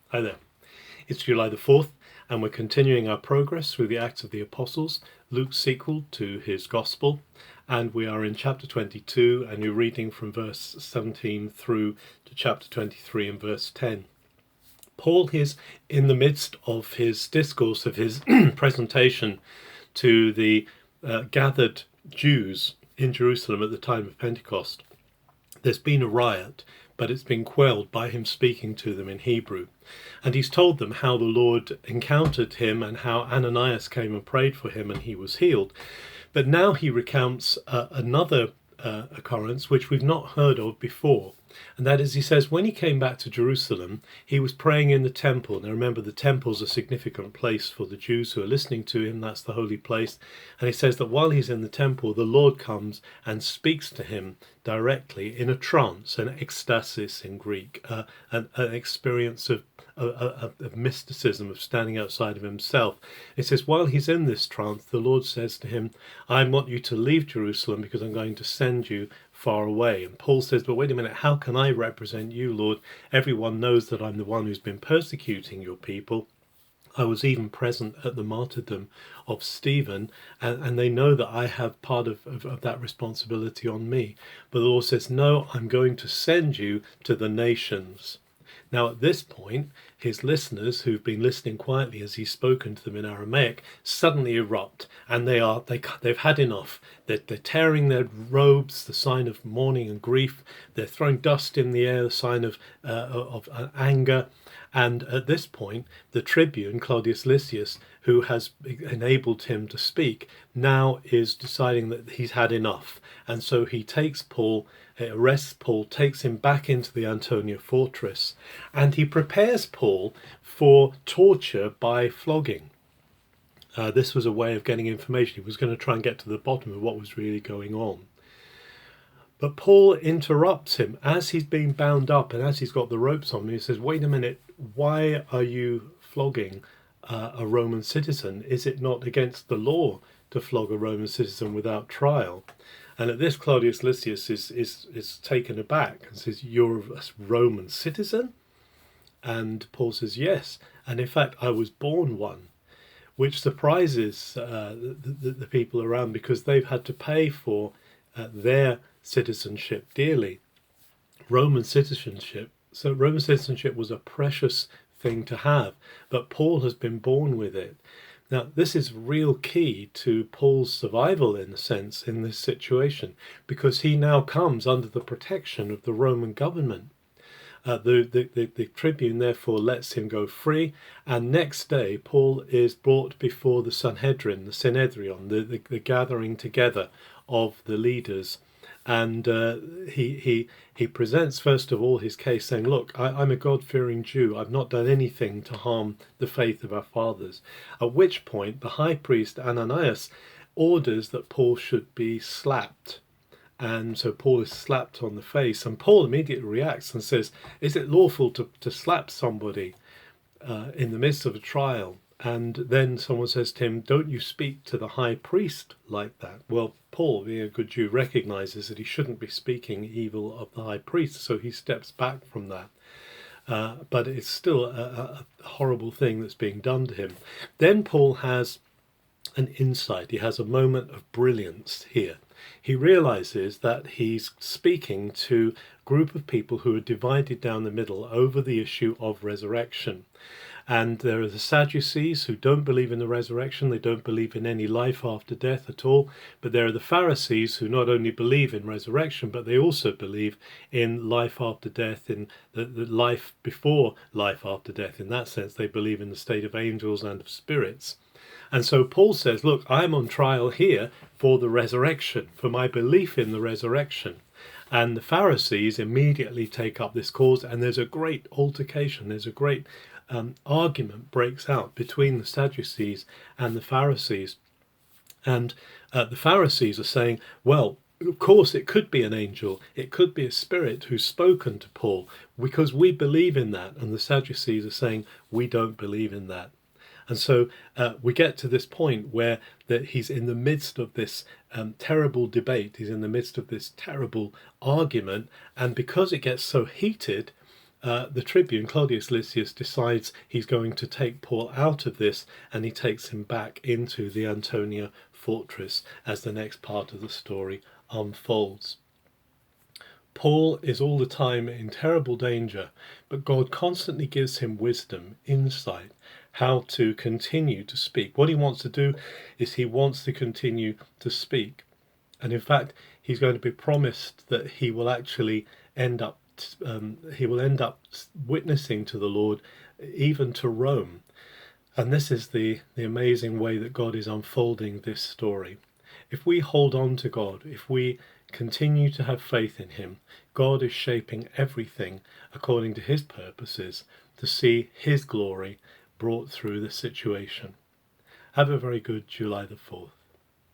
Hi there. It's July the 4th, and we're continuing our progress through the Acts of the Apostles, Luke's sequel to his Gospel, and we are in chapter 22, and you're reading from verse 17 through to chapter 23 and verse 10. Paul is in the midst of his discourse, of his presentation to the gathered Jews in Jerusalem at the time of Pentecost. There's been a riot, but it's been quelled by him speaking to them in Hebrew. And he's told them how the Lord encountered him and how Ananias came and prayed for him and he was healed. But now he recounts another occurrence which we've not heard of before. And that is, he says, when he came back to Jerusalem, he was praying in the temple. Now remember, the temple's a significant place for the Jews who are listening to him. That's the holy place. And he says that while he's in the temple, the Lord comes and speaks to him directly in a trance, an ecstasis in Greek, an experience of mysticism, of standing outside of himself. It says, while he's in this trance, the Lord says to him, I want you to leave Jerusalem because I'm going to send you far away. And Paul says, but wait a minute, how can I represent you, Lord? Everyone knows that I'm the one who's been persecuting your people. I was even present at the martyrdom of Stephen, and they know that I have part of that responsibility on me. But the Lord says, no, I'm going to send you to the nations. Now, at this point, his listeners, who've been listening quietly as he's spoken to them in Aramaic, suddenly erupt, and they've had enough. They're tearing their robes, the sign of mourning and grief. They're throwing dust in the air, the sign of anger. And at this point, the tribune, Claudius Lysias, who has enabled him to speak, now is deciding that he's had enough. And so he takes Paul, arrests Paul, takes him back into the Antonia fortress, and he prepares Paul for torture by flogging. This was a way of getting information. He was going to try and get to the bottom of what was really going on. But Paul interrupts him as he's being bound up and as he's got the ropes on him. He says, wait a minute, why are you flogging a Roman citizen? Is it not against the law to flog a Roman citizen without trial? And at this, Claudius Lysias is taken aback and says, you're a Roman citizen? And Paul says, yes. And in fact, I was born one, which surprises the people around, because they've had to pay for their citizenship dearly. Roman citizenship was a precious thing to have, but Paul has been born with it. Now, this is real key to Paul's survival, in a sense, in this situation, because he now comes under the protection of the Roman government. The tribune therefore lets him go free, and next day Paul is brought before the Sanhedrin, the Synedrion, the gathering together of the leaders. And he presents first of all his case, saying, look, I'm a God-fearing Jew. I've not done anything to harm the faith of our fathers. At which point the high priest Ananias orders that Paul should be slapped. And so Paul is slapped on the face, and Paul immediately reacts and says, is it lawful to slap somebody in the midst of a trial? And then someone says to him, don't you speak to the high priest like that? Well, Paul, being a good Jew, recognizes that he shouldn't be speaking evil of the high priest, so he steps back from that. But it's still a horrible thing that's being done to him. Then Paul has an insight. He has a moment of brilliance here. He realizes that he's speaking to a group of people who are divided down the middle over the issue of resurrection. And there are the Sadducees who don't believe in the resurrection. They don't believe in any life after death at all. But there are the Pharisees who not only believe in resurrection, but they also believe in life after death, in the life before life after death. In that sense, they believe in the state of angels and of spirits. And so Paul says, look, I'm on trial here for the resurrection, for my belief in the resurrection. And the Pharisees immediately take up this cause, and there's a great altercation. There's a great argument breaks out between the Sadducees and the Pharisees. And the Pharisees are saying, well, of course it could be an angel, it could be a spirit who's spoken to Paul, because we believe in that. And the Sadducees are saying, we don't believe in that. And so we get to this point where that he's in the midst of this terrible debate, he's in the midst of this terrible argument, and because it gets so heated, the tribune, Claudius Lysias, decides he's going to take Paul out of this, and he takes him back into the Antonia fortress as the next part of the story unfolds. Paul is all the time in terrible danger, but God constantly gives him wisdom, insight, how to continue to speak. What he wants to do is he wants to continue to speak. And in fact, he's going to be promised that he will actually end up witnessing to the Lord, even to Rome. And this is the amazing way that God is unfolding this story. If we hold on to God, if we continue to have faith in him, God is shaping everything according to his purposes to see his glory brought through the situation. Have a very good July the 4th.